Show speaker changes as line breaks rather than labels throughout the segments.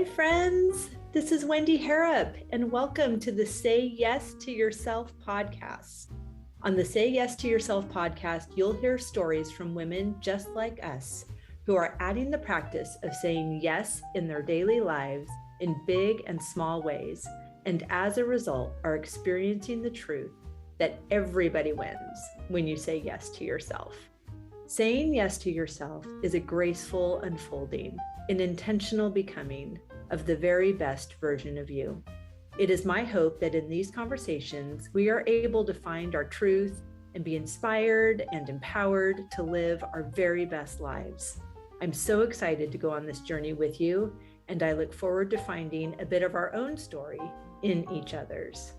Hi, friends. This is Wendy Harrop, and welcome to the Say Yes to Yourself podcast. On the Say Yes to Yourself podcast, you'll hear stories from women just like us who are adding the practice of saying yes in their daily lives in big and small ways, and as a result, are experiencing the truth that everybody wins when you say yes to yourself. Saying yes to yourself is a graceful unfolding, an intentional becoming of the very best version of you. It is my hope that in these conversations, we are able to find our truth and be inspired and empowered to live our very best lives. I'm so excited to go on this journey with you, and I look forward to finding a bit of our own story in each other's.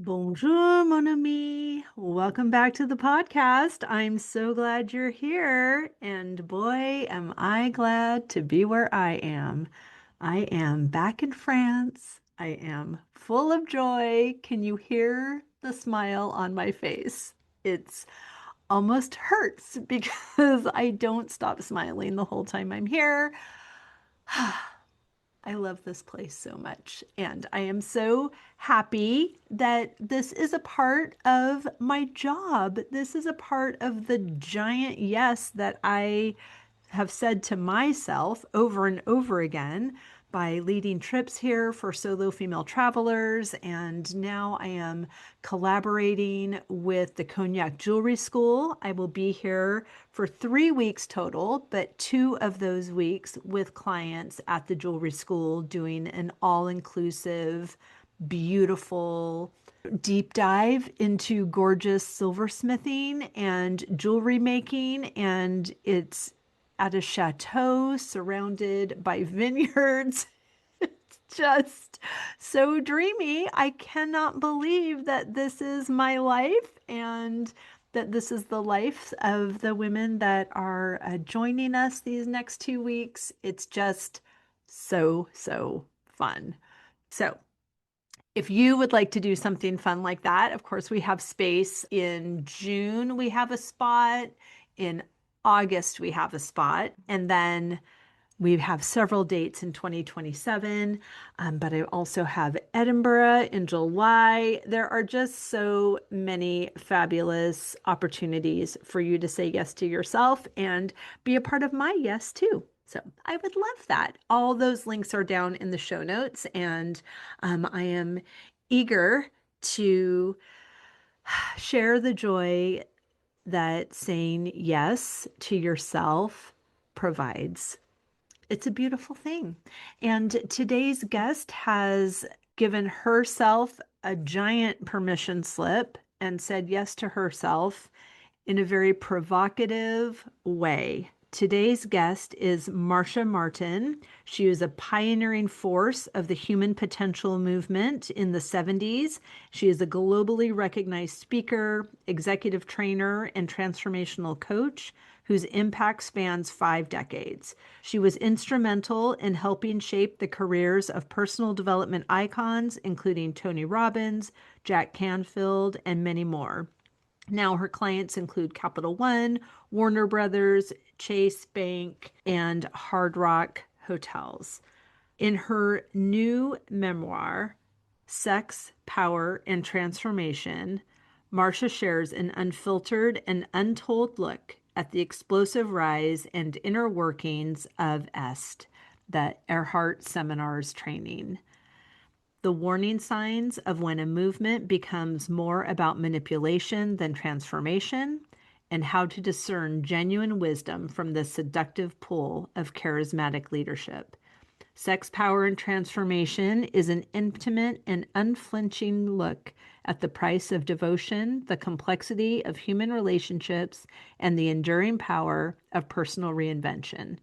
Bonjour, mon ami. Welcome back to the podcast. I'm so glad you're here. And boy, am I glad to be where I am. I am back in France. I am full of joy. Can you hear the smile on my face? It's almost hurts because I don't stop smiling the whole time I'm here. I love this place so much. And I am so happy that this is a part of my job. This is a part of the giant yes that I have said to myself over and over again by leading trips here for solo female travelers. And now I am collaborating with the Cognac Jewelry School. I will be here for 3 weeks total, but 2 of those weeks with clients at the jewelry school doing an all-inclusive, beautiful deep dive into gorgeous silversmithing and jewelry making. And it's at a chateau surrounded by vineyards. It's just so dreamy. I cannot believe that this is my life and that this is the life of the women that are joining us these next 2 weeks. It's just so fun. So if you would like to do something fun like that, of course, we have space in June. We have a spot in August. We have a spot. And then we have several dates in 2027, but I also have Edinburgh in July. There are just so many fabulous opportunities for you to say yes to yourself and be a part of my yes too. So I would love that. All those links are down in the show notes, and I am eager to share the joy that saying yes to yourself provides. It's a beautiful thing. And today's guest has given herself a giant permission slip and said yes to herself in a very provocative way. Today's guest is Marcia Martin. She was a pioneering force of the human potential movement in the 70s. She is a globally recognized speaker, executive trainer, and transformational coach whose impact spans 5 decades. She was instrumental in helping shape the careers of personal development icons, including Tony Robbins, Jack Canfield, and many more. Now her clients include Capital One, Warner Brothers, Chase Bank, and Hard Rock Hotels. In her new memoir, Sex, Power, and Transformation, Marcia shares an unfiltered and untold look at the explosive rise and inner workings of EST, the Earhart Seminars training. The warning signs of when a movement becomes more about manipulation than transformation, and how to discern genuine wisdom from the seductive pull of charismatic leadership. Sex, Power, and Transformation is an intimate and unflinching look at the price of devotion, the complexity of human relationships, and the enduring power of personal reinvention.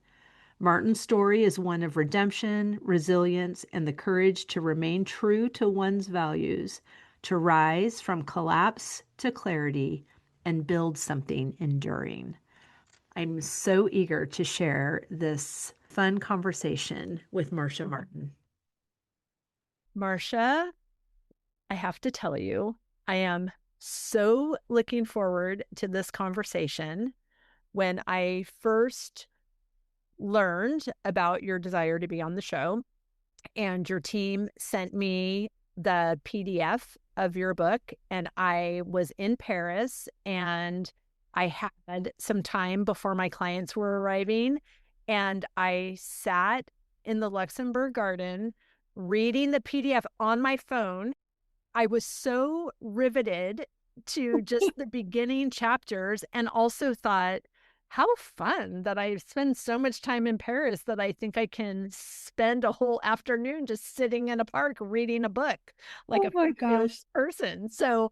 Martin's story is one of redemption, resilience, and the courage to remain true to one's values, to rise from collapse to clarity, and build something enduring. I'm so eager to share this fun conversation with Marcia Martin. Marcia, I have to tell you, I am so looking forward to this conversation.
when I first learned about your desire to be on the show, and your team sent me the PDF of your book, and I was in Paris, and I had some time before my clients were arriving, and I sat in the Luxembourg Garden reading the PDF on my phone. I was so riveted to just the beginning chapters, and also thought, how fun that I spend so much time in Paris that I think I can spend a whole afternoon just sitting in a park reading a book like
Oh
a
my gosh.
person. So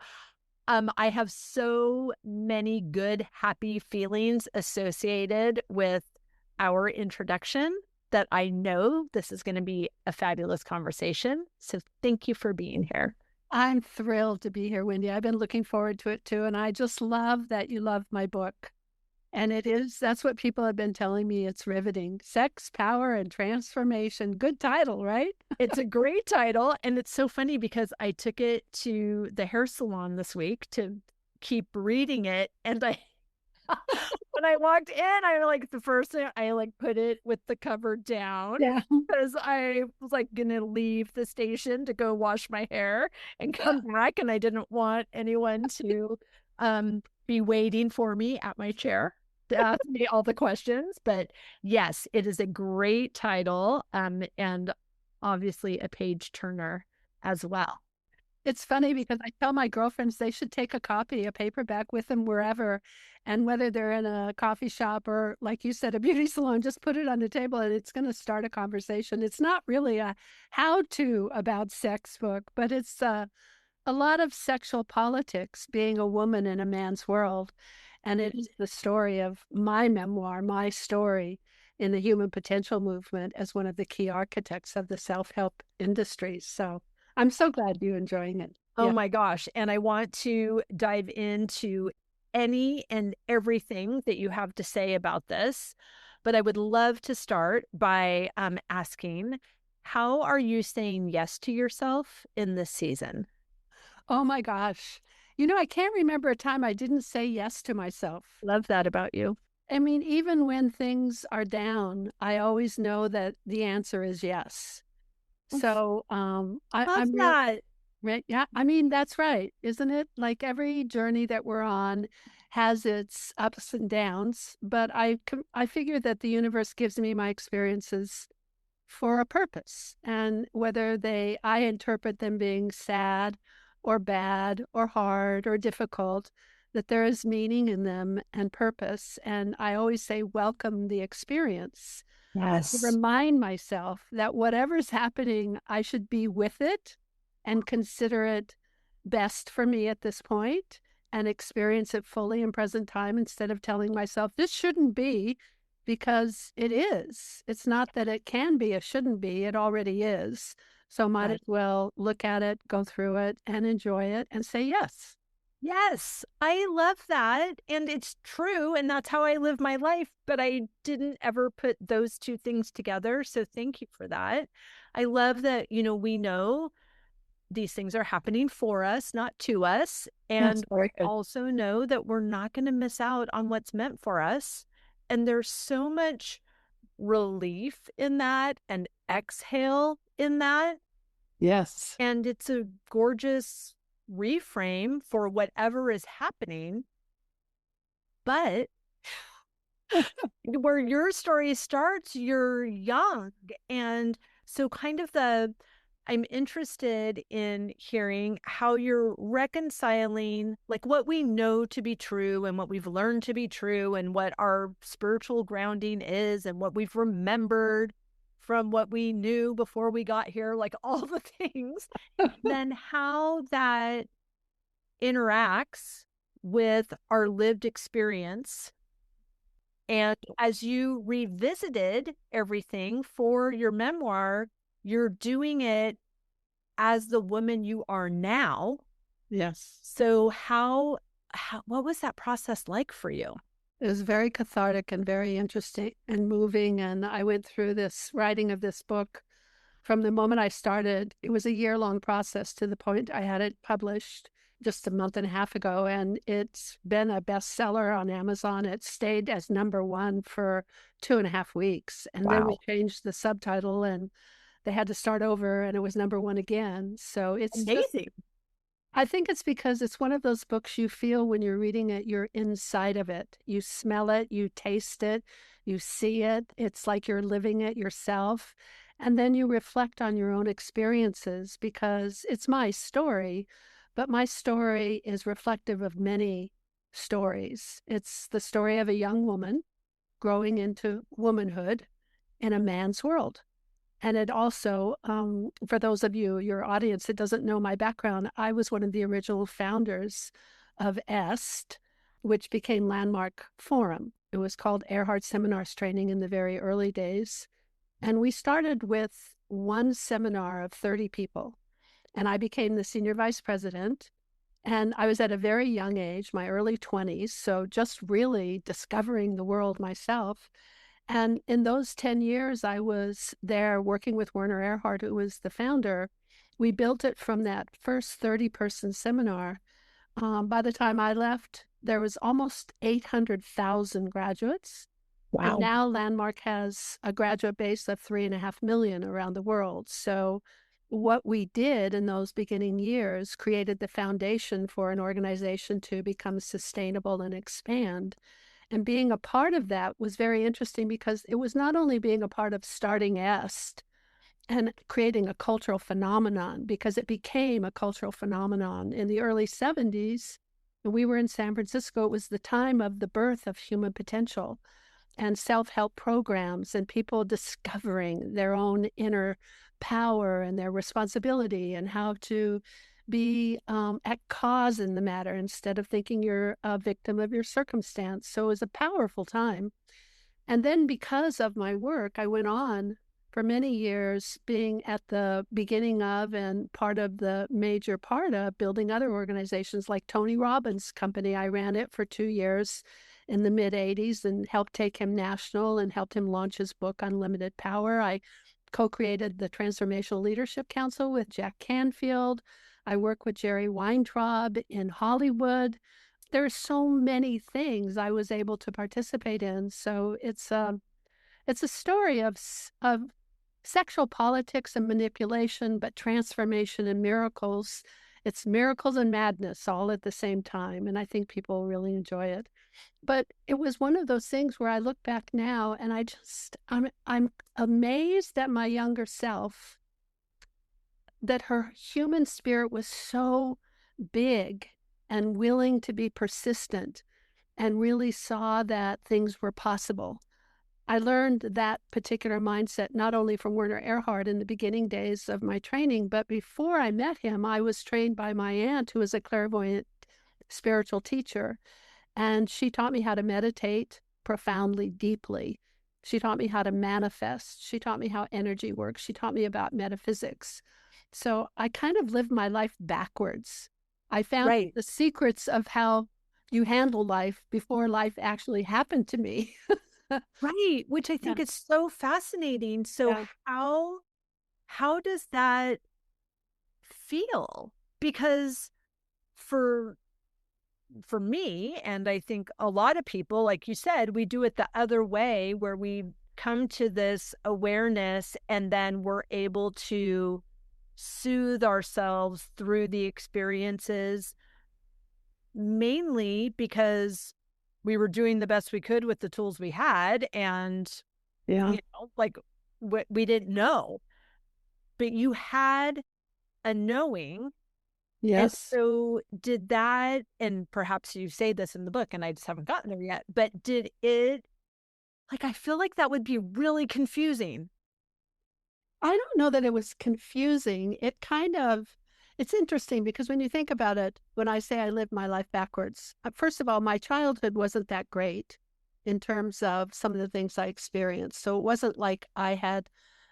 I have so many good, happy feelings associated with our introduction that I know this is going to be a fabulous conversation. So thank you for being here.
I'm thrilled to be here, Wendy. I've been looking forward to it too. And I just love that you love my book. And that's what people have been telling me. It's riveting. Sex, Power, and Transformation. Good title, right?
It's a great title. And it's so funny because I took it to the hair salon this week to keep reading it. And when I walked in, I like the first thing I like put it with the cover down
Yeah.
because I was like gonna leave the station to go wash my hair and come back, and I didn't want anyone to be waiting for me at my chair to ask me all the questions. But yes, it is a great title, and obviously a page turner as well.
It's funny because I tell my girlfriends they should take a copy, a paperback with them wherever. And whether they're in a coffee shop or, like you said, a beauty salon, just put it on the table and it's going to start a conversation. It's not really a how-to about sex book, but it's a lot of sexual politics, being a woman in a man's world. And it is the story of my memoir, my story in the human potential movement as one of the key architects of the self-help industry. So I'm so glad you're enjoying it.
Oh
Yeah.
my gosh. And I want to dive into any and everything that you have to say about this. But I would love to start by asking, how are you saying yes to yourself in this season?
Oh my gosh. I can't remember a time I didn't say yes to myself.
Love that about you.
I mean, even when things are down, I always know that the answer is yes. So
Love
I'm real.
that.
Right. Yeah. I mean, that's right. Isn't it? Like every journey that we're on has its ups and downs, but I figure that the universe gives me my experiences for a purpose. And whether I interpret them being sad or bad or hard or difficult, that there is meaning in them and purpose. And I always say, welcome the experience. To
Yes.
remind myself that whatever's happening, I should be with it and consider it best for me at this point and experience it fully in present time instead of telling myself this shouldn't be, because it is. It's not that it can be, it shouldn't be, it already is. So might as well look at it, go through it, and enjoy it and say yes.
Yes, I love that. And it's true. And that's how I live my life. But I didn't ever put those two things together. So thank you for that. I love that, we know these things are happening for us, not to us.
That's
And
very good.
also know that we're not going to miss out on what's meant for us. And there's so much relief in that and exhale in that.
Yes.
And it's a gorgeous reframe for whatever is happening. But where your story starts, you're young. And so, I'm interested in hearing how you're reconciling like what we know to be true and what we've learned to be true and what our spiritual grounding is and what we've remembered from what we knew before we got here, like all the things, then how that interacts with our lived experience. And as you revisited everything for your memoir, you're doing it as the woman you are now.
Yes.
So what was that process like for you?
It was very cathartic and very interesting and moving. And I went through this writing of this book from the moment I started. It was a year-long process to the point I had it published just a month and a half ago, and it's been a bestseller on Amazon. It stayed as #1 for 2.5 weeks. And then we
Wow.
changed the subtitle and they had to start over and it was #1 again. So it's just,
Amazing.
I think it's because it's one of those books you feel when you're reading it, you're inside of it. You smell it, you taste it, you see it. It's like you're living it yourself. And then you reflect on your own experiences because it's my story, but my story is reflective of many stories. It's the story of a young woman growing into womanhood in a man's world. And it also, for those of you, your audience that doesn't know my background, I was one of the original founders of EST, which became Landmark Forum. It was called Earhart Seminars Training in the very early days. And we started with one seminar of 30 people. And I became the senior vice president. And I was at a very young age, my early 20s, so just really discovering the world myself. And in those 10 years, I was there working with Werner Erhard, who was the founder. We built it from that first 30-person seminar. By the time I left, there was almost 800,000 graduates. And
Wow.
now Landmark has a graduate base of 3.5 million around the world. So what we did in those beginning years created the foundation for an organization to become sustainable and expand. And being a part of that was very interesting because it was not only being a part of starting EST and creating a cultural phenomenon, because it became a cultural phenomenon in the early 70s. And we were in San Francisco. It was the time of the birth of human potential and self-help programs and people discovering their own inner power and their responsibility and how to be at cause in the matter instead of thinking you're a victim of your circumstance. So it was a powerful time. And then because of my work, I went on for many years being at the beginning of and part of the major part of building other organizations like Tony Robbins' company. I ran it for 2 years in the mid-'80s and helped take him national and helped him launch his book, Unlimited Power. I co-created the Transformational Leadership Council with Jack Canfield. I work with Jerry Weintraub in Hollywood. There are so many things I was able to participate in. So it's a story of sexual politics and manipulation, but transformation and miracles. It's miracles and madness all at the same time. And I think people really enjoy it. But it was one of those things where I look back now and I'm amazed at my younger self that her human spirit was so big and willing to be persistent and really saw that things were possible. I learned that particular mindset not only from Werner Erhard in the beginning days of my training, but before I met him, I was trained by my aunt, who was a clairvoyant spiritual teacher. And she taught me how to meditate profoundly, deeply. She taught me how to manifest. She taught me how energy works. She taught me about metaphysics. So I kind of lived my life backwards. I found
Right.
the secrets of how you handle life before life actually happened to me.
Right. Which I think
Yeah.
is so fascinating. So
Yeah.
how does that feel? Because for me, and I think a lot of people, like you said, we do it the other way where we come to this awareness and then we're able to soothe ourselves through the experiences, mainly because we were doing the best we could with the tools we had. And,
Yeah.
like we didn't know, but you had a knowing. And
Yes.
so did that, and perhaps you say this in the book and I just haven't gotten there yet, but did it, like, I feel like that would be really confusing.
I don't know that it was confusing. It's interesting because when you think about it, when I say I lived my life backwards, first of all, my childhood wasn't that great in terms of some of the things I experienced. So it wasn't like I had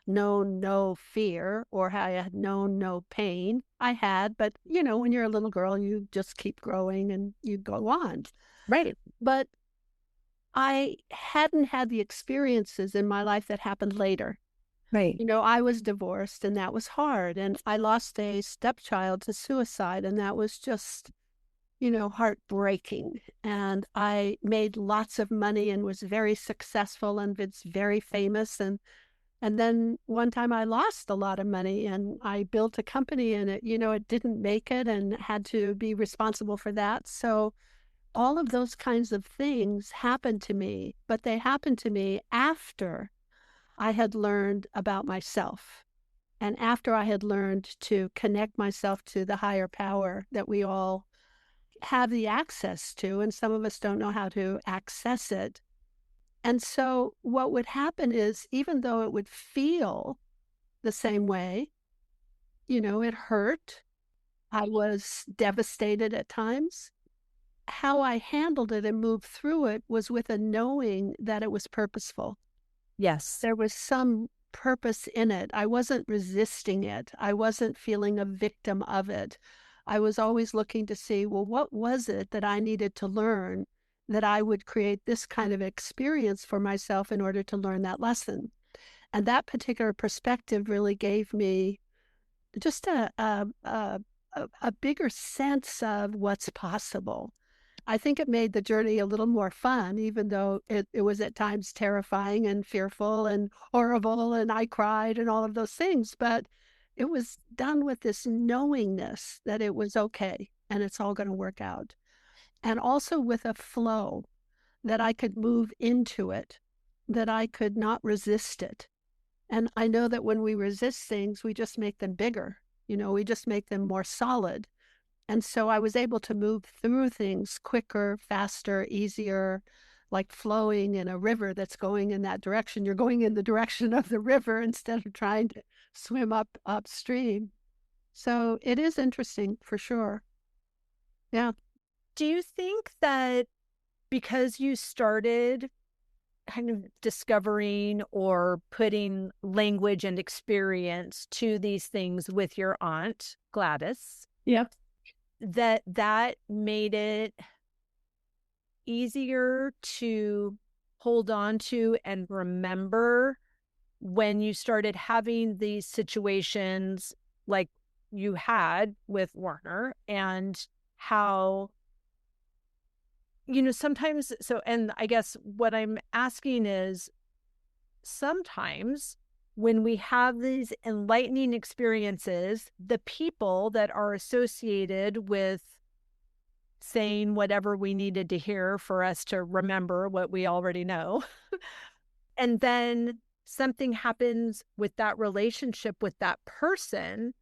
known no fear or I had known no pain. I had, but when you're a little girl, you just keep growing and you go on.
Right.
But I hadn't had the experiences in my life that happened later.
Right.
I was divorced and that was hard. And I lost a stepchild to suicide. And that was just heartbreaking. And I made lots of money and was very successful and was very famous. And then one time I lost a lot of money and I built a company and it didn't make it and had to be responsible for that. So all of those kinds of things happened to me, but they happened to me after I had learned about myself and after I had learned to connect myself to the higher power that we all have the access to, and some of us don't know how to access it. And so what would happen is, even though it would feel the same way, it hurt. I was devastated at times. How I handled it and moved through it was with a knowing that it was purposeful.
Yes.
There was some purpose in it. I wasn't resisting it. I wasn't feeling a victim of it. I was always looking to see, well, what was it that I needed to learn that I would create this kind of experience for myself in order to learn that lesson? And that particular perspective really gave me just a bigger sense of what's possible. I think it made the journey a little more fun, even though it was at times terrifying and fearful and horrible, and I cried and all of those things. But it was done with this knowingness that it was okay and it's all going to work out. And also with a flow that I could move into it, that I could not resist it. And I know that when we resist things, we just make them bigger. We just make them more solid. And so I was able to move through things quicker, faster, easier, like flowing in a river that's going in that direction. You're going in the direction of the river instead of trying to swim upstream. So it is interesting for sure. Yeah.
Do you think that because you started kind of discovering or putting language and experience to these things with your aunt, Gladys,
Yep.
that made it easier to hold on to and remember when you started having these situations like you had with Warner, and how, sometimes, and I guess what I'm asking is, sometimes when we have these enlightening experiences, the people that are associated with saying whatever we needed to hear for us to remember what we already know, and then something happens with that relationship with that person,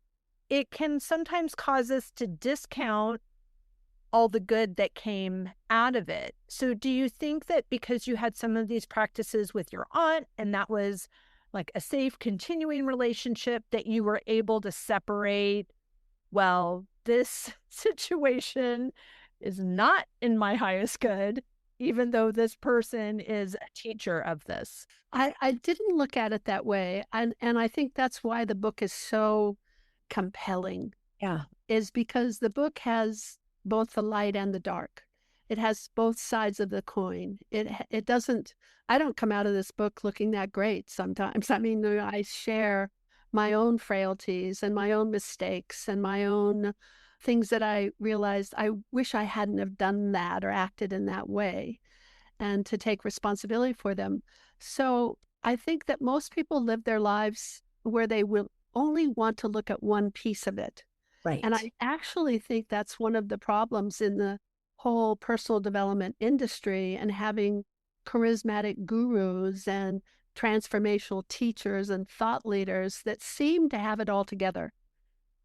it can sometimes cause us to discount all the good that came out of it. So do you think that because you had some of these practices with your aunt and that was like a safe continuing relationship, that you were able to separate, well, this situation is not in my highest good, even though this person is a teacher of this?
I didn't look at it that way. And I think that's why the book is so compelling.
Yeah.
Is because the book has both the light and the dark. It has both sides of the coin. It doesn't, I don't come out of this book looking that great sometimes. I mean, I share my own frailties and my own mistakes and my own things that I realized I wish I hadn't have done that or acted in that way, and to take responsibility for them. So I think that most people live their lives where they will only want to look at one piece of it.
Right.
And I actually think that's one of the problems in the whole personal development industry, and having charismatic gurus and transformational teachers and thought leaders that seem to have it all together.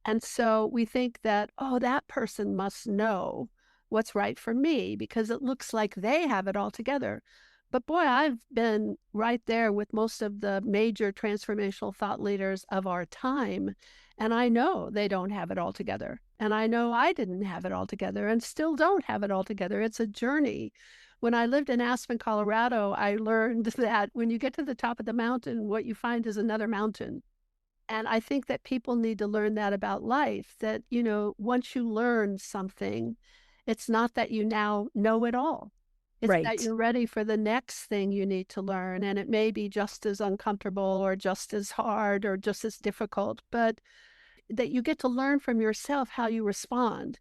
And so we think that, oh, that person must know what's right for me because it looks like they have it all together. But boy, I've been right there with most of the major transformational thought leaders of our time. And I know they don't have it all together. And I know I didn't have it all together and still don't have it all together. It's a journey. When I lived in Aspen, Colorado, I learned that when you get to the top of the mountain, what you find is another mountain. And I think that people need to learn that about life, that, once you learn something, it's not that you now know it all. It's
Right.
that you're ready for the next thing you need to learn. And it may be just as uncomfortable or just as hard or just as difficult, but that you get to learn from yourself how you respond.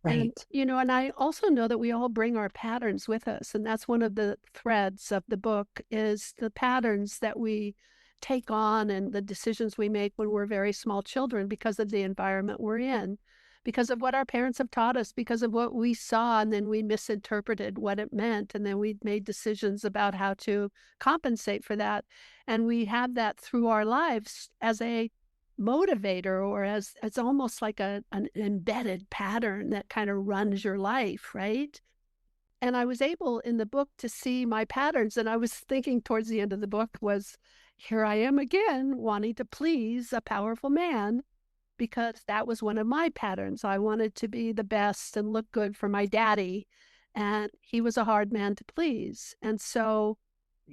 And,
Right.
and I also know that we all bring our patterns with us. And that's one of the threads of the book is the patterns that we take on and the decisions we make when we're very small children because of the environment we're in, because of what our parents have taught us, because of what we saw, and then we misinterpreted what it meant. And then we made decisions about how to compensate for that. And we have that through our lives as a motivator, or as it's almost like an embedded pattern that kind of runs your life, right? And I was able in the book to see my patterns, and I was thinking towards the end of the book was, here I am again wanting to please a powerful man, because that was one of my patterns. I wanted to be the best and look good for my daddy, and he was a hard man to please. And so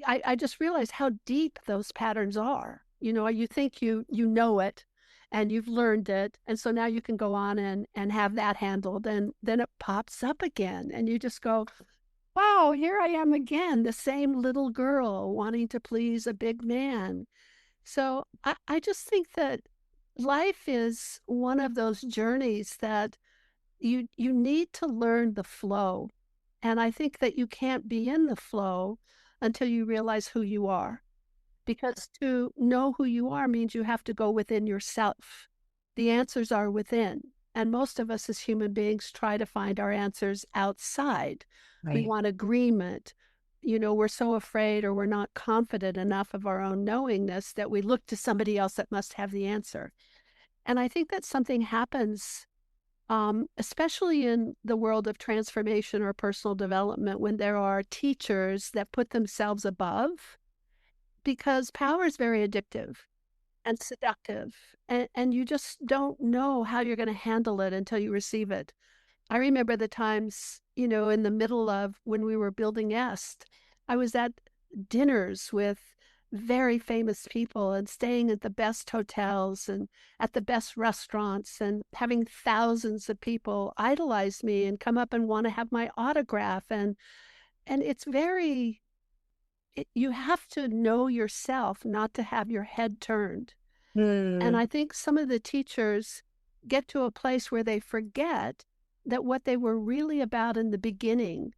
I just realized how deep those patterns are. You think you know it and you've learned it. And so now you can go on and have that handled. And then it pops up again. And you just go, wow, here I am again, the same little girl wanting to please a big man. So I just think that life is one of those journeys that you need to learn the flow. And I think that you can't be in the flow until you realize who you are. Because to know who you are means you have to go within yourself. The answers are within. And most of us as human beings try to find our answers outside. We
Right.
want agreement. We're so afraid, or we're not confident enough of our own knowingness that we look to somebody else that must have the answer. And I think that something happens, especially in the world of transformation or personal development, when there are teachers that put themselves above, because power is very addictive and seductive, and you just don't know how you're going to handle it until you receive it. I remember the times, in the middle of when we were building Est, I was at dinners with very famous people and staying at the best hotels and at the best restaurants and having thousands of people idolize me and come up and want to have my autograph. And it's very, you have to know yourself not to have your head turned. And
Hmm.
I think some of the teachers get to a place where they forget that what they were really about in the beginning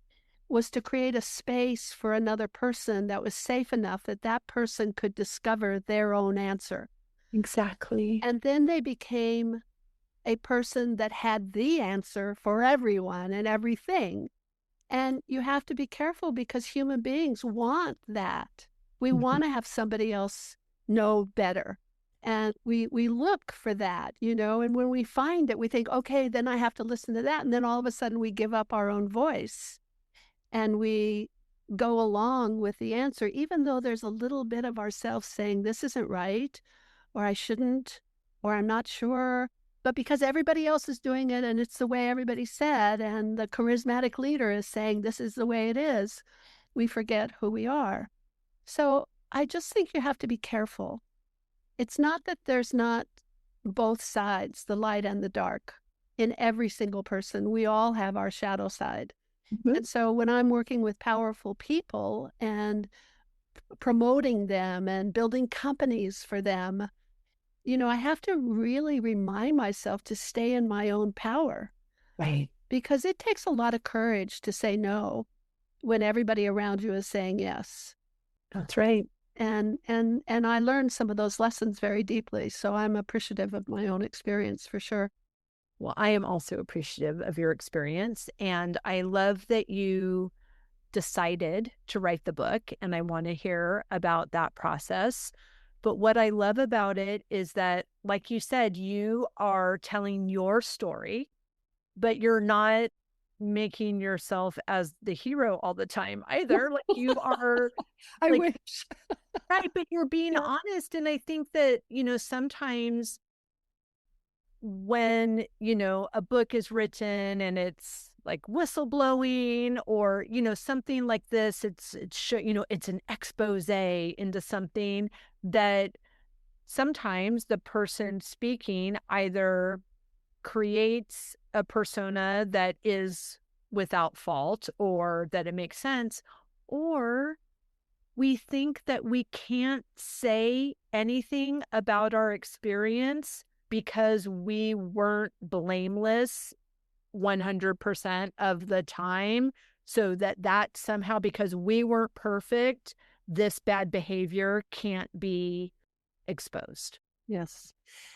was to create a space for another person that was safe enough that that person could discover their own answer.
Exactly.
And then they became a person that had the answer for everyone and everything. And you have to be careful, because human beings want that. We
Mhm.
want to have somebody else know better. And we look for that, and when we find it, we think, okay, then I have to listen to that. And then all of a sudden we give up our own voice and we go along with the answer, even though there's a little bit of ourselves saying, this isn't right, or I shouldn't, or I'm not sure. But because everybody else is doing it and it's the way everybody said, and the charismatic leader is saying this is the way it is, we forget who we are. So I just think you have to be careful. It's not that there's not both sides, the light and the dark, in every single person. We all have our shadow side.
Mhm.
And so when I'm working with powerful people and promoting them and building companies for them, I have to really remind myself to stay in my own power,
Right.
because it takes a lot of courage to say no when everybody around you is saying yes.
That's right.
And I learned some of those lessons very deeply. So I'm appreciative of my own experience for sure.
Well, I am also appreciative of your experience. And I love that you decided to write the book. And I want to hear about that process. But what I love about it is that, like you said, you are telling your story, but you're not making yourself as the hero all the time either. Like you are
I
like,
wish.
right, but you're being
Yeah.
honest. And I think that, sometimes when, a book is written and it's like whistleblowing or, something like this, it's an expose into something that sometimes the person speaking either creates a persona that is without fault or that it makes sense, or we think that we can't say anything about our experience because we weren't blameless 100% of the time, so that somehow, because we weren't perfect, this bad behavior can't be exposed.
Yes.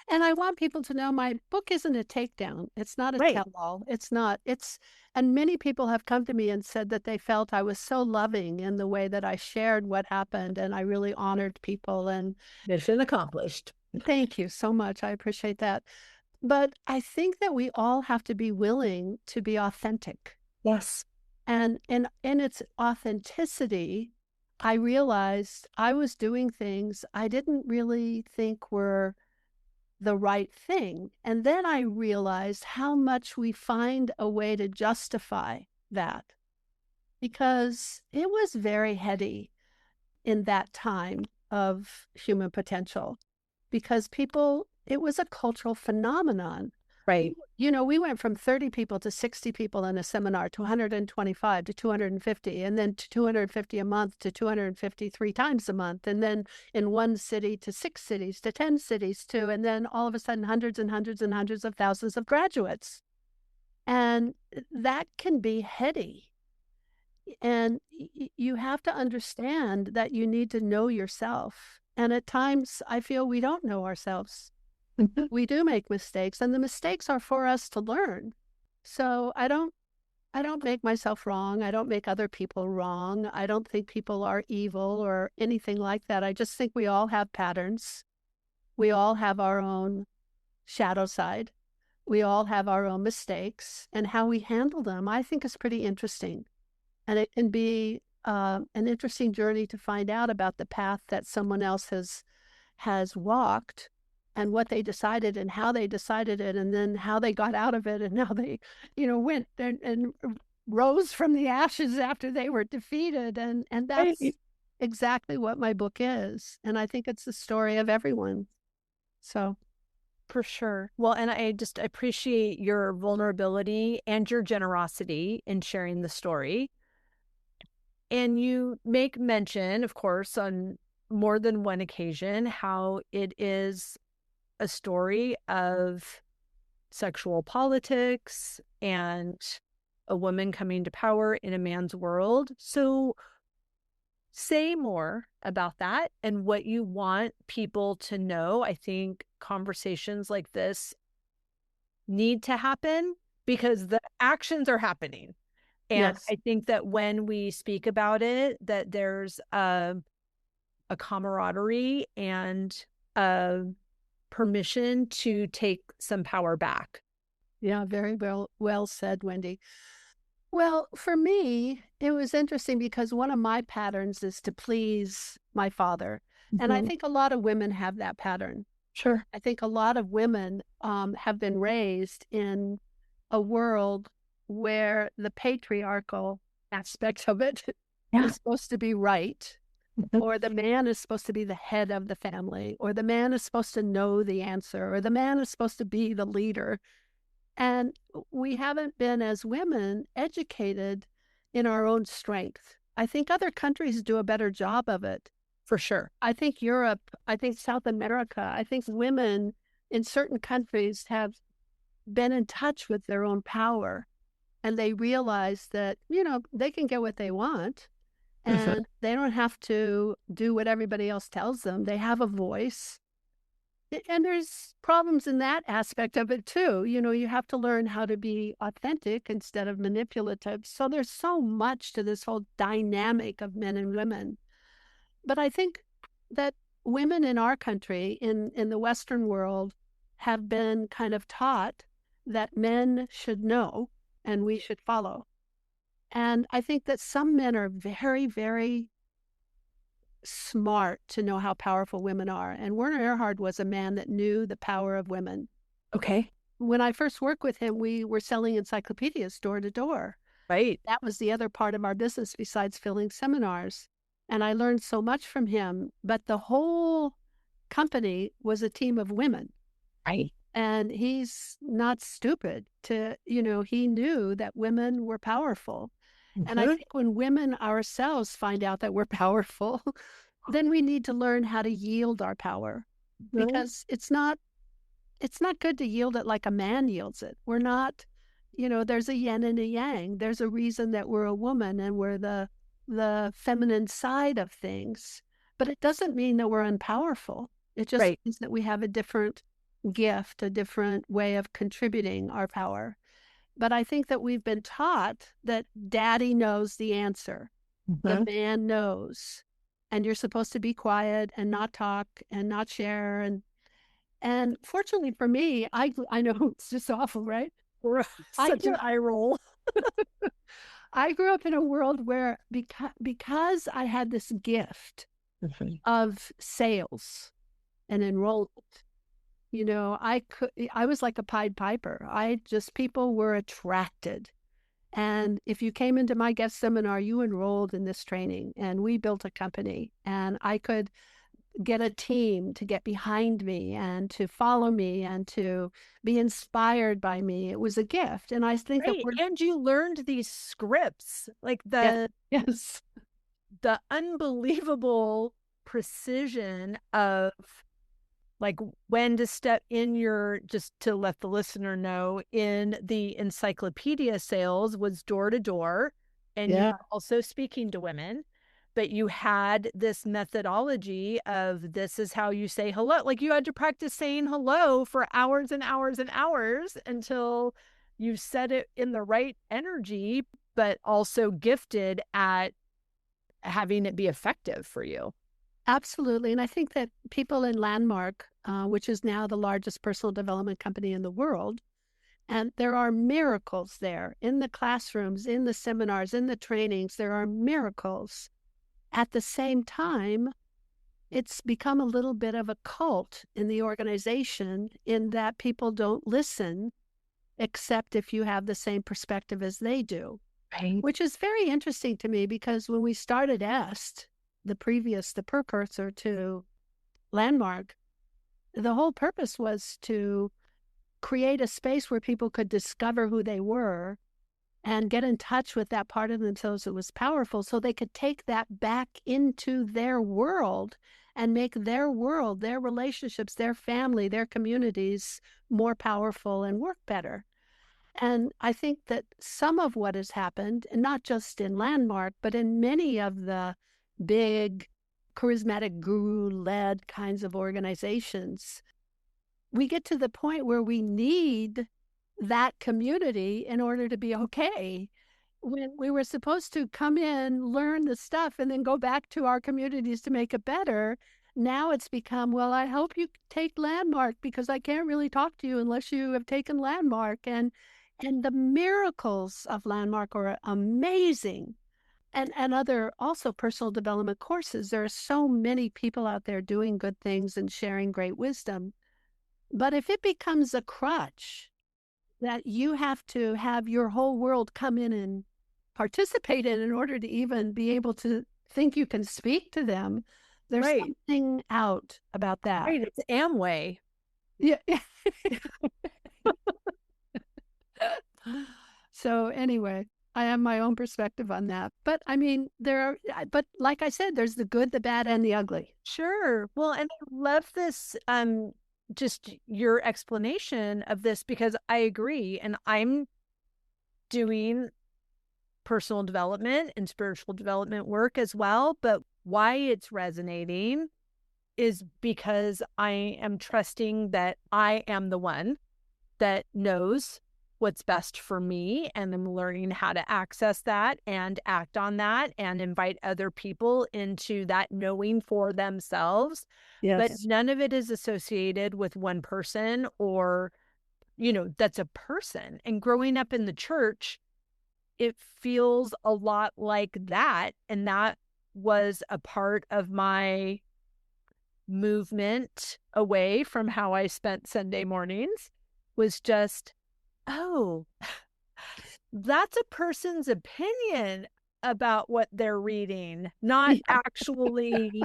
And I want people to know my book isn't a takedown. It's not a
Right.
tell-all. It's not. And many people have come to me and said that they felt I was so loving in the way that I shared what happened, and I really honored people. And
Mission accomplished.
thank you so much. I appreciate that. But I think that we all have to be willing to be authentic.
Yes.
And in its authenticity, I realized I was doing things I didn't really think were the right thing. And then I realized how much we find a way to justify that, because it was very heady in that time of human potential, because it was a cultural phenomenon.
Right.
You know, we went from 30 people to 60 people in a seminar to 125 to 250, and then to 250 a month to 250 3 times a month, and then in one city to 6 cities to 10 cities to, and then all of a sudden hundreds and hundreds and hundreds of thousands of graduates. And that can be heady. And you have to understand that you need to know yourself. And at times I feel we don't know ourselves. We do make mistakes, and the mistakes are for us to learn. So I don't make myself wrong. I don't make other people wrong. I don't think people are evil or anything like that. I just think we all have patterns. We all have our own shadow side. We all have our own mistakes, and how we handle them, I think, is pretty interesting. And it can be an interesting journey to find out about the path that someone else has walked, and what they decided and how they decided it, and then how they got out of it, and how they, went and rose from the ashes after they were defeated. And that's exactly what my book is. And I think it's the story of everyone. So.
For sure. Well, and I just appreciate your vulnerability and your generosity in sharing the story. And you make mention, of course, on more than one occasion, how it is a story of sexual politics and a woman coming to power in a man's world. So say more about that and what you want people to know. I think conversations like this need to happen because the actions are happening. And
Yes.
I think that when we speak about it, that there's a camaraderie and a permission to take some power back.
Yeah, very well said, Wendy. Well, for me, it was interesting because one of my patterns is to please my father. And I think a lot of women have that pattern.
Sure.
I think a lot of women have been raised in a world where the patriarchal aspect of it is supposed to be right, or the man is supposed to be the head of the family, or the man is supposed to know the answer, or the man is supposed to be the leader. And we haven't been, as women, educated in our own strength. I think other countries do a better job of it.
For sure.
I think Europe, I think South America, I think women in certain countries have been in touch with their own power, and they realize that, they can get what they want, and they don't have to do what everybody else tells them. They have a voice. And there's problems in that aspect of it too. You have to learn how to be authentic instead of manipulative. So there's so much to this whole dynamic of men and women. But I think that women in our country, in the Western world, have been kind of taught that men should know and we should follow. And I think that some men are very, very smart to know how powerful women are. And Werner Erhard was a man that knew the power of women.
Okay.
When I first worked with him, we were selling encyclopedias door to door.
Right.
That was the other part of our business besides filling seminars. And I learned so much from him. But the whole company was a team of women.
Right.
And he's not stupid he knew that women were powerful. And I think when women ourselves find out that we're powerful, then we need to learn how to yield our power, because it's not good to yield it like a man yields it. We're not, there's a yin and a yang. There's a reason that we're a woman and we're the feminine side of things. But it doesn't mean that we're unpowerful. It just means that we have a different gift, a different way of contributing our power. But I think that we've been taught that daddy knows the answer. The man knows. And you're supposed to be quiet and not talk and not share. And fortunately for me, I know it's just awful, right?
Such an eye roll.
I grew up in a world where because I had this gift of sales and enrollment, I was like a Pied Piper. People were attracted. And if you came into my guest seminar, you enrolled in this training, and we built a company, and I could get a team to get behind me and to follow me and to be inspired by me. It was a gift. And I think
and you learned these scripts, like the unbelievable precision of like when to step in just to let the listener know, in the encyclopedia sales was door to door, and you're also speaking to women, but you had this methodology of this is how you say hello. Like you had to practice saying hello for hours and hours and hours until you said it in the right energy, but also gifted at having it be effective for you.
Absolutely. And I think that people in Landmark, which is now the largest personal development company in the world, and there are miracles there in the classrooms, in the seminars, in the trainings, there are miracles. At the same time, it's become a little bit of a cult in the organization in that people don't listen except if you have the same perspective as they do.
Right.
Which is very interesting to me, because when we started EST, the precursor to Landmark, the whole purpose was to create a space where people could discover who they were and get in touch with that part of themselves that was powerful, so they could take that back into their world and make their world, their relationships, their family, their communities more powerful and work better. And I think that some of what has happened, and not just in Landmark, but in many of the big charismatic guru-led kinds of organizations, we get to the point where we need that community in order to be okay. When we were supposed to come in, learn the stuff, and then go back to our communities to make it better, now it's become, well, I hope you take Landmark because I can't really talk to you unless you have taken Landmark. And the miracles of Landmark are amazing. And other also personal development courses. There are so many people out there doing good things and sharing great wisdom. But if it becomes a crutch that you have to have your whole world come in and participate in order to even be able to think you can speak to them, there's something out about that.
Right, it's Amway.
Yeah. So anyway, I have my own perspective on that. But I mean, but like I said, there's the good, the bad, and the ugly.
Sure. Well, and I love this, just your explanation of this, because I agree. And I'm doing personal development and spiritual development work as well. But why it's resonating is because I am trusting that I am the one that knows what's best for me, and I'm learning how to access that and act on that and invite other people into that knowing for themselves.
Yes.
But none of it is associated with one person, or, that's a person. And growing up in the church, it feels a lot like that. And that was a part of my movement away from how I spent Sunday mornings, was just, oh, that's a person's opinion about what they're reading, not actually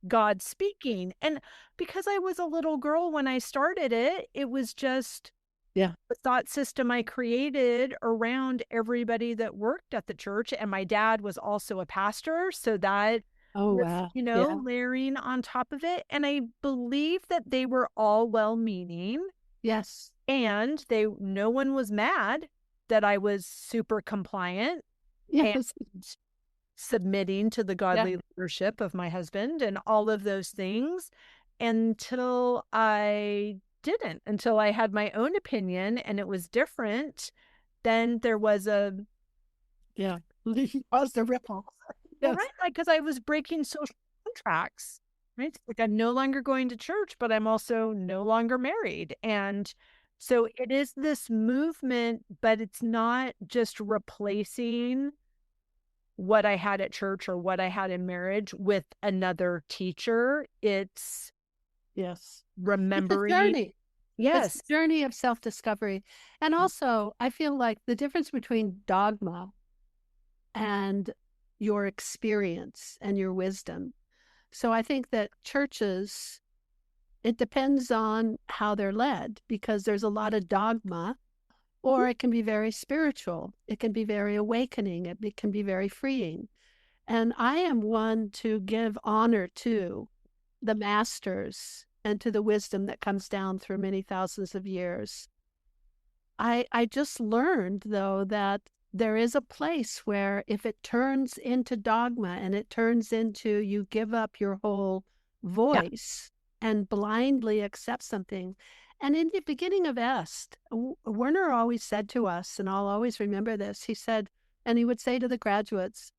God speaking. And because I was a little girl when I started it, it was just the thought system I created around everybody that worked at the church. And my dad was also a pastor, so that was, layering on top of it. And I believe that they were all well-meaning.
Yes.
And no one was mad. that I was super compliant and
Yes.
submitting to the godly leadership of my husband and all of those things until I didn't, until I had my own opinion and it was different. Then there was a
Yeah. Caused a ripple.
well,
Yes.
right, like because I was breaking social contracts, right? Like I'm no longer going to church, but I'm also no longer married. And so it is this movement, but it's not just replacing what I had at church or what I had in marriage with another teacher. It's
Yes. It's a
remembering,
journey. It's
yes,
a journey of self-discovery. And also, I feel like the difference between dogma and your experience and your wisdom. So I think that churches, it depends on how they're led, because there's a lot of dogma, or it can be very spiritual. It can be very awakening. It can be very freeing. And I am one to give honor to the masters and to the wisdom that comes down through many thousands of years. I just learned, though, that there is a place where if it turns into dogma and it turns into you give up your whole
yeah,
voice and blindly accept something. And in the beginning of Est, Werner always said to us, and I'll always remember this, he said, and he would say to the graduates,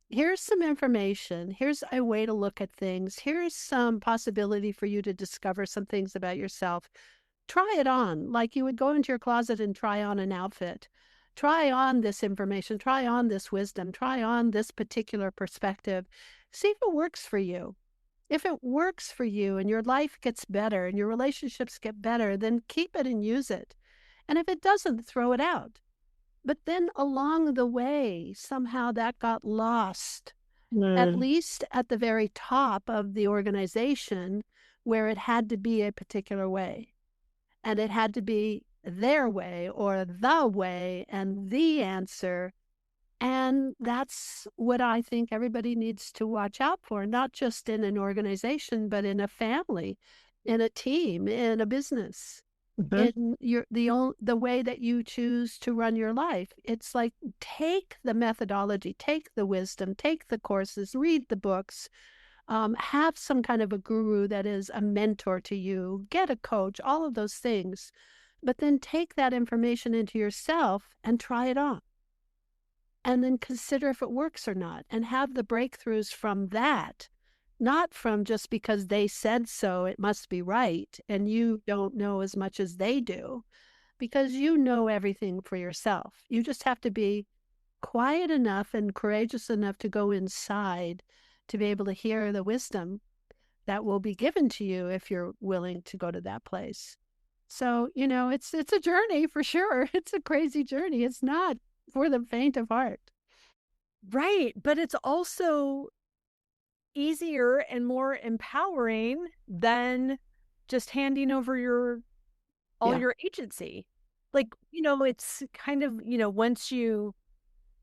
here's some information. Here's a way to look at things. Here's some possibility for you to discover some things about yourself. Try it on, like you would go into your closet and try on an outfit. Try on this information. Try on this wisdom. Try on this particular perspective. See if it works for you. If it works for you and your life gets better and your relationships get better, then keep it and use it. And if it doesn't, throw it out. But then along the way, somehow that got lost, at least at the very top of the organization, where it had to be a particular way. And it had to be their way or the way and the answer. And that's what I think everybody needs to watch out for, not just in an organization, but in a family, in a team, in a business, in the way that you choose to run your life. It's like, take the methodology, take the wisdom, take the courses, read the books, have some kind of a guru that is a mentor to you, get a coach, all of those things. But then take that information into yourself and try it on. And then consider if it works or not, and have the breakthroughs from that, not from just because they said so, it must be right, and you don't know as much as they do, because you know everything for yourself. You just have to be quiet enough and courageous enough to go inside to be able to hear the wisdom that will be given to you if you're willing to go to that place. So, it's a journey for sure. It's a crazy journey. It's not for the faint of heart.
right. But it's also easier and more empowering than just handing over all
Yeah.
your agency. Like, it's kind of, once you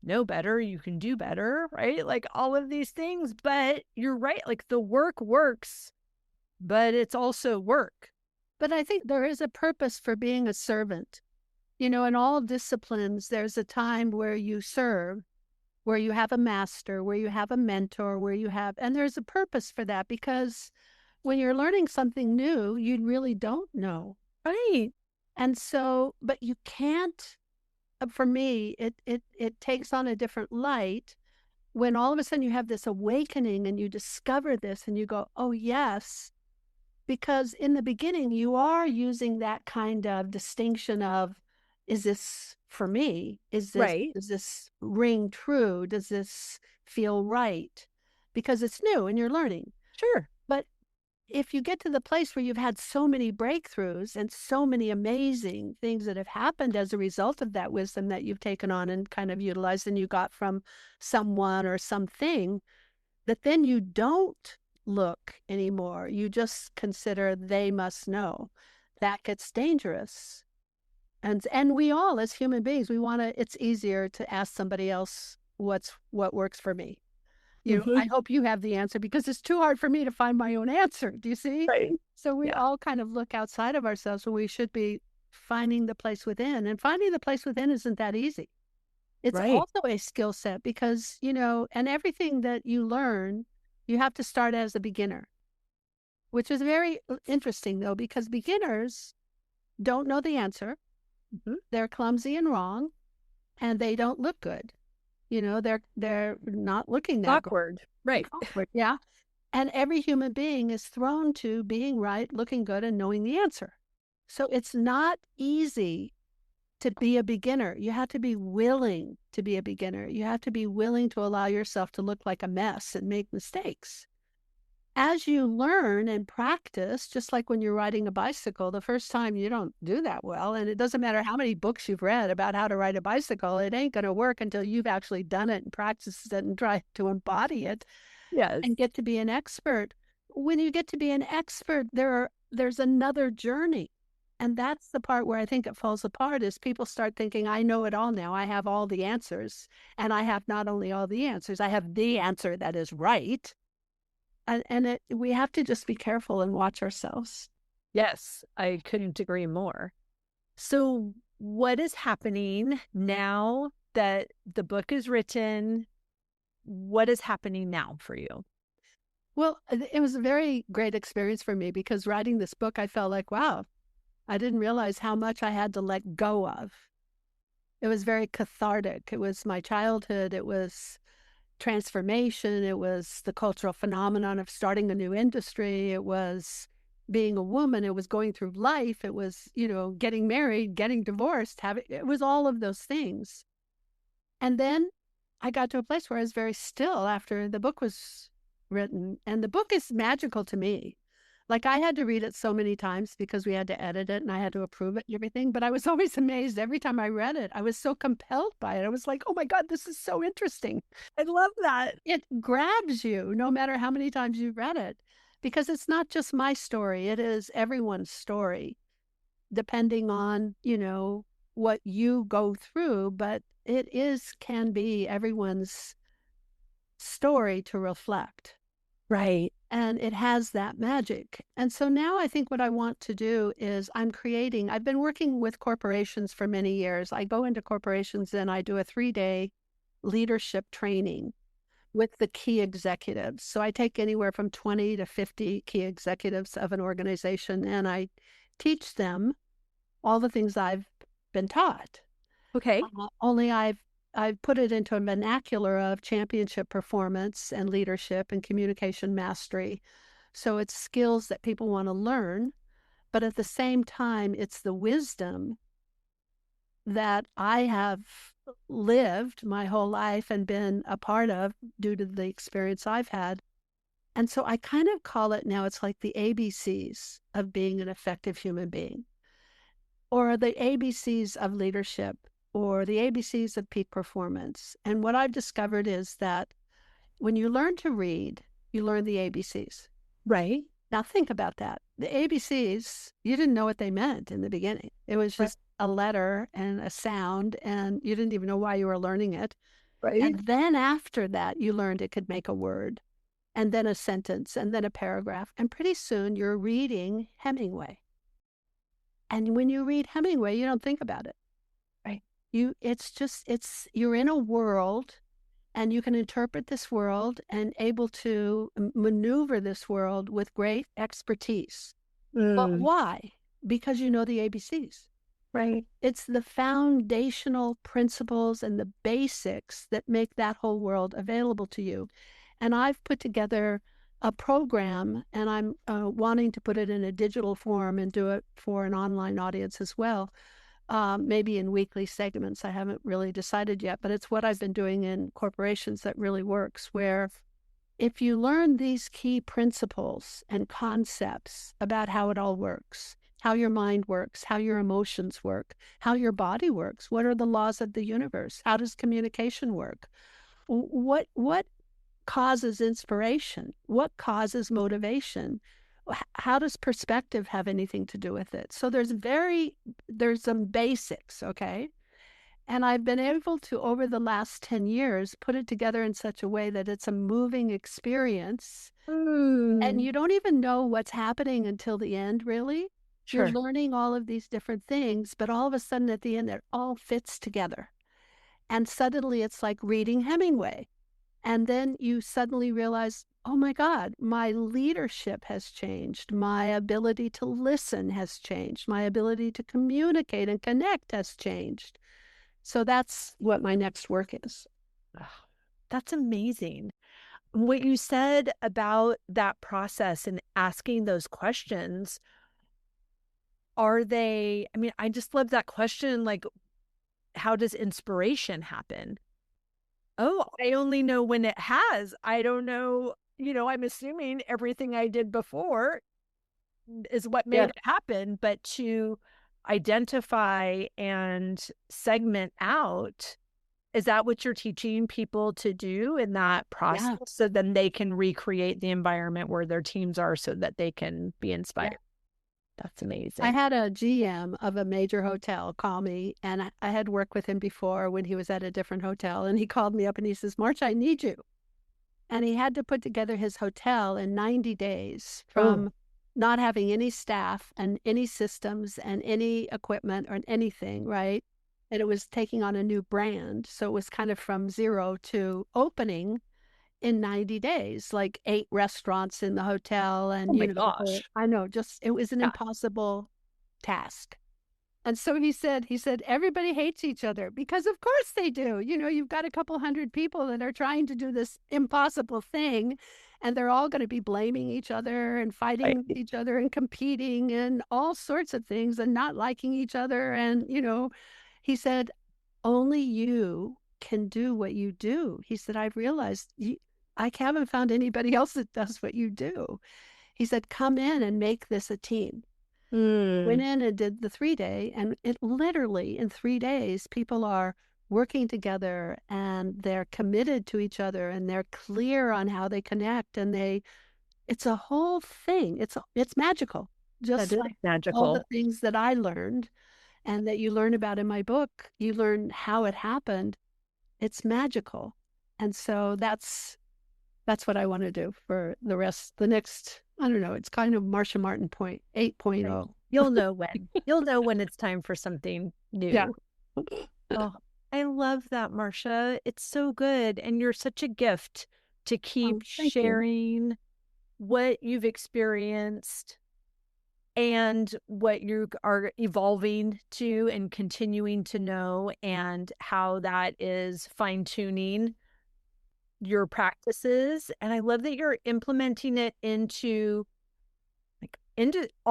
know better, you can do better, right? Like all of these things. But you're right. Like the work works, but it's also work.
But I think there is a purpose for being a servant. In all disciplines, there's a time where you serve, where you have a master, where you have a mentor, and there's a purpose for that, because when you're learning something new, you really don't know.
Right.
And so, but you can't, for me, it takes on a different light when all of a sudden you have this awakening and you discover this and you go, oh, yes. Because in the beginning, you are using that kind of distinction of, is this for me?
Right.
Does this ring true? Does this feel right? Because it's new and you're learning.
Sure.
But if you get to the place where you've had so many breakthroughs and so many amazing things that have happened as a result of that wisdom that you've taken on and kind of utilized and you got from someone or something, that then you don't look anymore. You just consider they must know. That gets dangerous. And we all, as human beings, it's easier to ask somebody else what works for me. I hope you have the answer, because it's too hard for me to find my own answer. Do you see?
Right.
So we
Yeah.
all kind of look outside of ourselves when we should be finding the place within. And finding the place within isn't that easy. It's
Right.
also a skill set because, and everything that you learn, you have to start as a beginner, which is very interesting, though, because beginners don't know the answer.
Mhm.
They're clumsy and wrong, and they don't look good. They're not looking that good.
Awkward. Right.
Awkward, yeah. And every human being is thrown to being right, looking good, and knowing the answer. So it's not easy to be a beginner. You have to be willing to be a beginner. You have to be willing to allow yourself to look like a mess and make mistakes. As you learn and practice, just like when you're riding a bicycle, the first time you don't do that well. And it doesn't matter how many books you've read about how to ride a bicycle, it ain't going to work until you've actually done it and practiced it and tried to embody it
Yes.
and get to be an expert. When you get to be an expert, there's another journey. And that's the part where I think it falls apart is people start thinking, I know it all now. I have all the answers. And I have not only all the answers, I have the answer that is right. And we have to just be careful and watch ourselves.
Yes, I couldn't agree more. So, what is happening now that the book is written? What is happening now for you?
Well, it was a very great experience for me because writing this book, I felt like, wow, I didn't realize how much I had to let go of. It was very cathartic. It was my childhood. It was transformation. It was the cultural phenomenon of starting a new industry. It was being a woman. It was going through life. It was, getting married, getting divorced, it was all of those things. And then I got to a place where I was very still after the book was written. And the book is magical to me. Like I had to read it so many times because we had to edit it and I had to approve it and everything. But I was always amazed every time I read it. I was so compelled by it. I was like, oh my God, this is so interesting.
I love that.
It grabs you no matter how many times you've read it because it's not just my story. It is everyone's story, depending on, what you go through. But can be everyone's story to reflect.
Right.
And it has that magic. And so now I think what I want to do is I've been working with corporations for many years. I go into corporations and I do a 3-day leadership training with the key executives. So I take anywhere from 20 to 50 key executives of an organization and I teach them all the things I've been taught.
Okay.
Only I've put it into a vernacular of championship performance and leadership and communication mastery. So it's skills that people want to learn, but at the same time, it's the wisdom that I have lived my whole life and been a part of due to the experience I've had. And so I kind of call it now, it's like the ABCs of being an effective human being, or the ABCs of leadership, or the ABCs of peak performance. And what I've discovered is that when you learn to read, you learn the ABCs.
Right.
Now think about that. The ABCs, you didn't know what they meant in the beginning. It was just a letter and a sound, and you didn't even know why you were learning it.
Right.
And then after that, you learned it could make a word, and then a sentence, and then a paragraph. And pretty soon you're reading Hemingway. And when you read Hemingway, you don't think about it.
Right.
You're in a world and you can interpret this world and able to maneuver this world with great expertise. But why? Because you know the ABCs.
Right.
It's the foundational principles and the basics that make that whole world available to you. And I've put together a program, and I'm wanting to put it in a digital form and do it for an online audience as well, maybe in weekly segments. I haven't really decided yet, but it's what I've been doing in corporations that really works, where if you learn these key principles and concepts about how it all works, how your mind works, how your emotions work, how your body works, what are the laws of the universe, how does communication work, what causes inspiration, what causes motivation, how does perspective have anything to do with it? So there's some basics, okay? And I've been able to, over the last 10 years, put it together in such a way that it's a moving experience. And you don't even know what's happening until the end, really. You're
Sure.
learning all of these different things, but all of a sudden at the end, it all fits together. And suddenly it's like reading Hemingway. And then you suddenly realize, oh my God, my leadership has changed. My ability to listen has changed. My ability to communicate and connect has changed. So that's what my next work is.
Ugh, that's amazing. What you said about that process and asking those questions, are they, I mean, I just love that question. Like, how does inspiration happen? Oh, I only know when it has. I don't know. I'm assuming everything I did before is what made
Yeah.
it happen. But to identify and segment out, is that what you're teaching people to do in that process?
Yeah.
So then they can recreate the environment where their teams are so that they can be
Yeah.
inspired. That's
I
amazing.
had a GM of a major hotel call me, and I had worked with him before when he was at a different hotel. And he called me up and he says, Marcia, I need you. And he had to put together his hotel in 90 days
Oh,
from not having any staff and any systems and any equipment or anything, right? And it was taking on a new brand. So it was kind of from zero to opening in 90 days, like 8 restaurants in the hotel
oh
and,
my
the whole,
gosh.
I know, just it was an
Yeah.
impossible task. And so he said, everybody hates each other because of course they do. You've got a couple hundred people that are trying to do this impossible thing, and they're all going to be blaming each other and
Right.
fighting each other and competing and all sorts of things and not liking each other. And, he said, only you can do what you do. He said, I've realized I haven't found anybody else that does what you do. He said, come in and make this a team. Went
Mm,
in and did the 3-day, and it literally in 3 days, people are working together and they're committed to each other and they're clear on how they connect and it's a whole thing. It's magical.
that
Just
is
like all the
magical.
things that I learned and that you learn about in my book, you learn how it happened. It's magical. And so that's what I want to do for the next, I don't know, it's kind of Marcia Martin point
Right.
8.0.
You'll know when. You'll know when it's time for something
Yeah.
new. Oh, I love that, Marcia. It's so good. And you're such a gift to keep
Thank you.
sharing what you've experienced and what you are evolving to and continuing to know, and how that is fine tuning your practices. And I love that you're implementing it into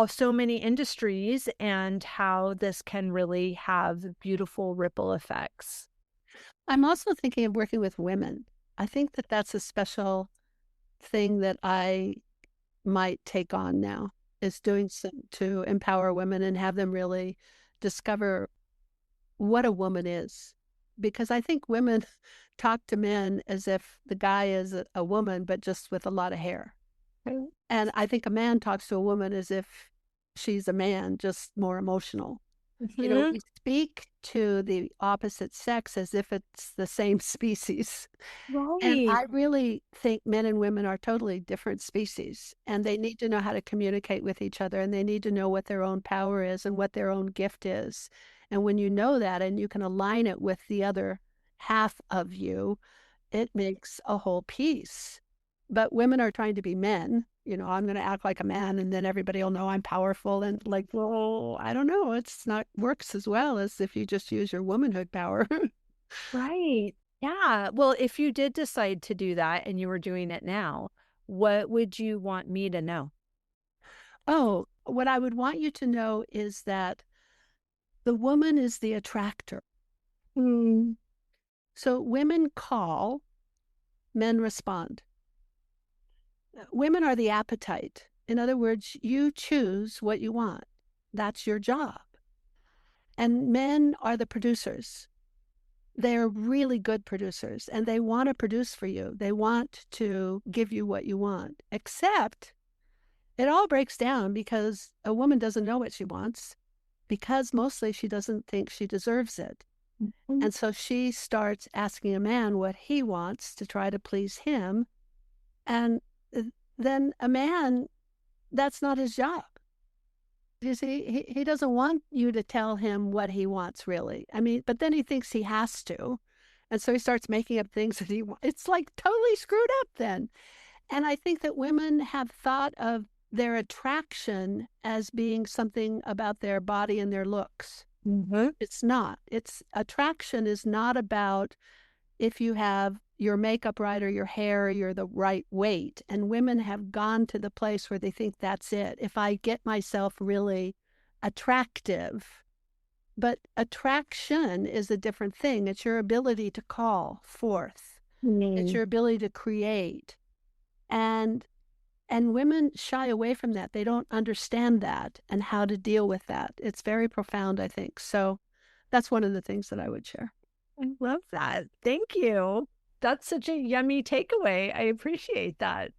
so many industries, and how this can really have beautiful ripple effects.
I'm also thinking of working with women. I think that that's a special thing that I might take on now, is doing some to empower women and have them really discover what a woman is. Because I think women talk to men as if the guy is a woman, but just with a lot of hair. And I think a man talks to a woman as if she's a man, just more emotional.
Mhm.
We speak to the opposite sex as if it's the same species. And
Right.
I really think men and women are totally different species, and they need to know how to communicate with each other, and they need to know what their own power is and what their own gift is. And when you know that and you can align it with the other half of you, it makes a whole piece. But women are trying to be men. I'm going to act like a man and then everybody will know I'm powerful. And like, well, I don't know. It's not works as well as if you just use your womanhood power.
Right. Yeah. Well, if you did decide to do that and you were doing it now, what would you want me to know?
Oh, what I would want you to know is that the woman is the attractor.
Mm.
So women call, men respond. Women are the appetite. In other words, you choose what you want. That's your job. And men are the producers. They're really good producers and they want to produce for you. They want to give you what you want, except it all breaks down because a woman doesn't know what she wants, because mostly she doesn't think she deserves it.
Mhm.
And so she starts asking a man what he wants to try to please him. And then a man, that's not his job. You see, he doesn't want you to tell him what he wants, really. I mean, but then he thinks he has to. And so he starts making up things that he wants. It's like totally screwed up then. And I think that women have thought of their attraction as being something about their body and their looks. It's not. It's attraction is not about if you have your makeup right or your hair or you're the right weight. And women have gone to the place where they think that's it. If I get myself really attractive, but attraction is a different thing. It's your ability to call forth. It's your ability to create. And women shy away from that. They don't understand that and how to deal with that. It's very profound, I think. So that's one of the things that I would share.
I love that. Thank you. That's such a yummy takeaway. I appreciate that.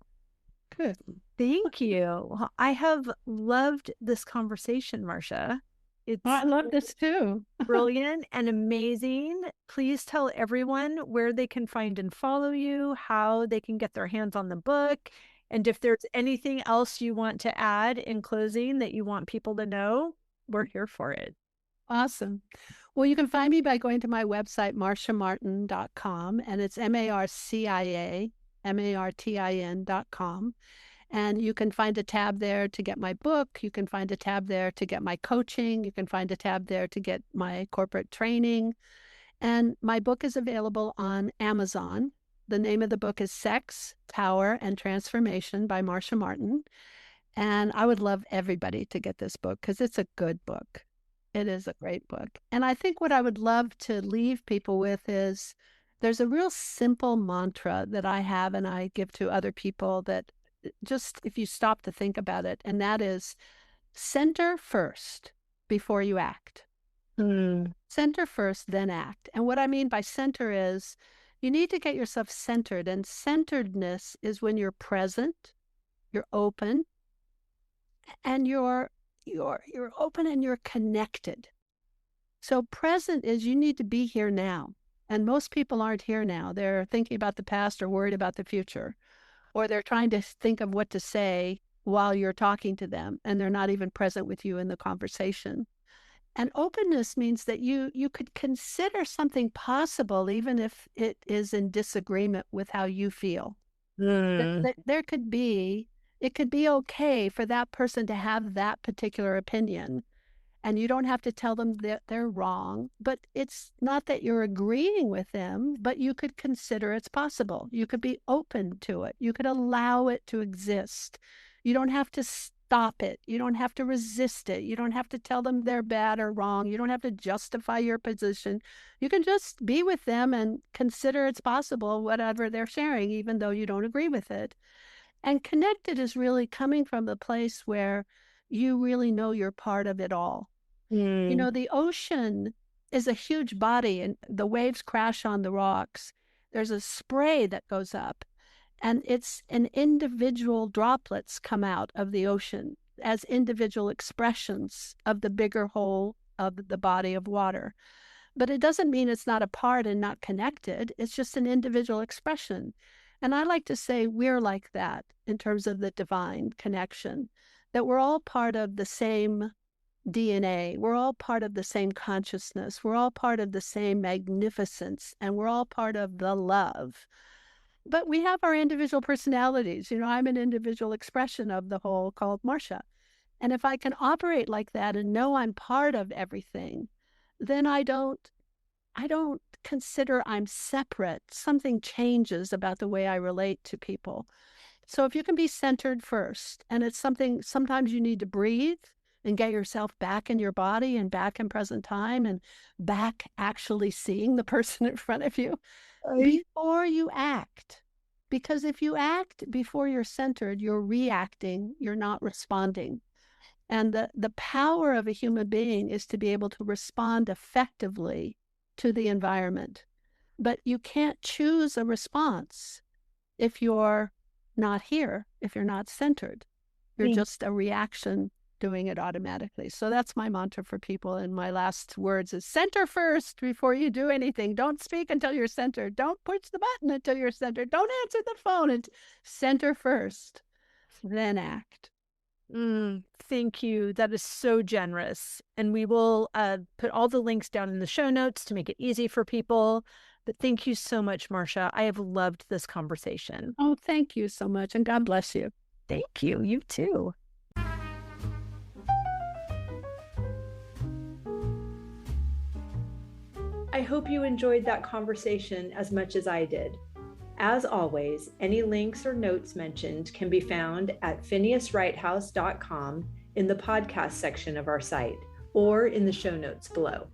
Good.
Thank you. Well, I have loved this conversation, Marcia. It's
I love this too.
brilliant and amazing. Please tell everyone where they can find and follow you, how they can get their hands on the book, and if there's anything else you want to add in closing that you want people to know, we're here for it.
Awesome. Well, you can find me by going to my website, marciamartin.com, and it's MarciaMartin.com. And you can find a tab there to get my book. You can find a tab there to get my coaching. You can find a tab there to get my corporate training. And my book is available on Amazon. The name of the book is Sex, Power, and Transformation by Marcia Martin. And I would love everybody to get this book because it's a good book. It is a great book. And I think what I would love to leave people with is there's a real simple mantra that I have and I give to other people that just if you stop to think about it, and that is center first before you act. Center first, then act. And what I mean by center is you need to get yourself centered. And centeredness is when you're present, you're open, and you're open and you're connected. So present is you need to be here now. And most people aren't here now. They're thinking about the past or worried about the future. Or they're trying to think of what to say while you're talking to them, and they're not even present with you in the conversation. And openness means that you could consider something possible, even if it is in disagreement with how you feel. It could be okay for that person to have that particular opinion, and you don't have to tell them that they're wrong, but it's not that you're agreeing with them, but you could consider it's possible. You could be open to it. You could allow it to exist. You don't have to stop it. You don't have to resist it. You don't have to tell them they're bad or wrong. You don't have to justify your position. You can just be with them and consider it's possible, whatever they're sharing, even though you don't agree with it. And connected is really coming from the place where you really know you're part of it all. You know, the ocean is a huge body and the waves crash on the rocks. There's a spray that goes up and it's an individual droplets come out of the ocean as individual expressions of the bigger whole of the body of water. But it doesn't mean it's not a part and not connected. It's just an individual expression. And I like to say we're like that in terms of the divine connection, that we're all part of the same DNA. We're all part of the same consciousness. We're all part of the same magnificence, and we're all part of the love. But we have our individual personalities. You know, I'm an individual expression of the whole called Marcia. And if I can operate like that and know I'm part of everything, then I don't consider I'm separate. Something changes about the way I relate to people. So if you can be centered first, and it's something, sometimes you need to breathe and get yourself back in your body and back in present time and back actually seeing the person in front of you before you act. Because if you act before you're centered, you're reacting, you're not responding. And the power of a human being is to be able to respond effectively to the environment. But you can't choose a response if you're not here, if you're not centered. You're just a reaction doing it automatically. So that's my mantra for people. And my last words is center first before you do anything. Don't speak until you're centered. Don't push the button until you're centered. Don't answer the phone. And center first, then act.
Thank you. That is so generous. And we will put all the links down in the show notes to make it easy for people. But thank you so much, Marcia. I have loved this conversation.
Oh, thank you so much. And God bless you.
Thank you. You too.
I hope you enjoyed that conversation as much as I did. As always, any links or notes mentioned can be found at phineaswrighthouse.com in the podcast section of our site or in the show notes below.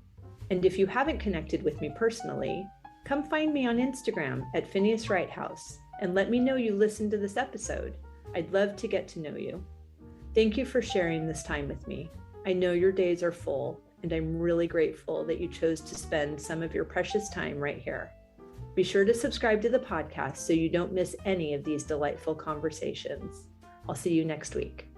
And if you haven't connected with me personally, come find me on Instagram at Phineas Wright House and let me know you listened to this episode. I'd love to get to know you. Thank you for sharing this time with me. I know your days are full, and I'm really grateful that you chose to spend some of your precious time right here. Be sure to subscribe to the podcast so you don't miss any of these delightful conversations. I'll see you next week.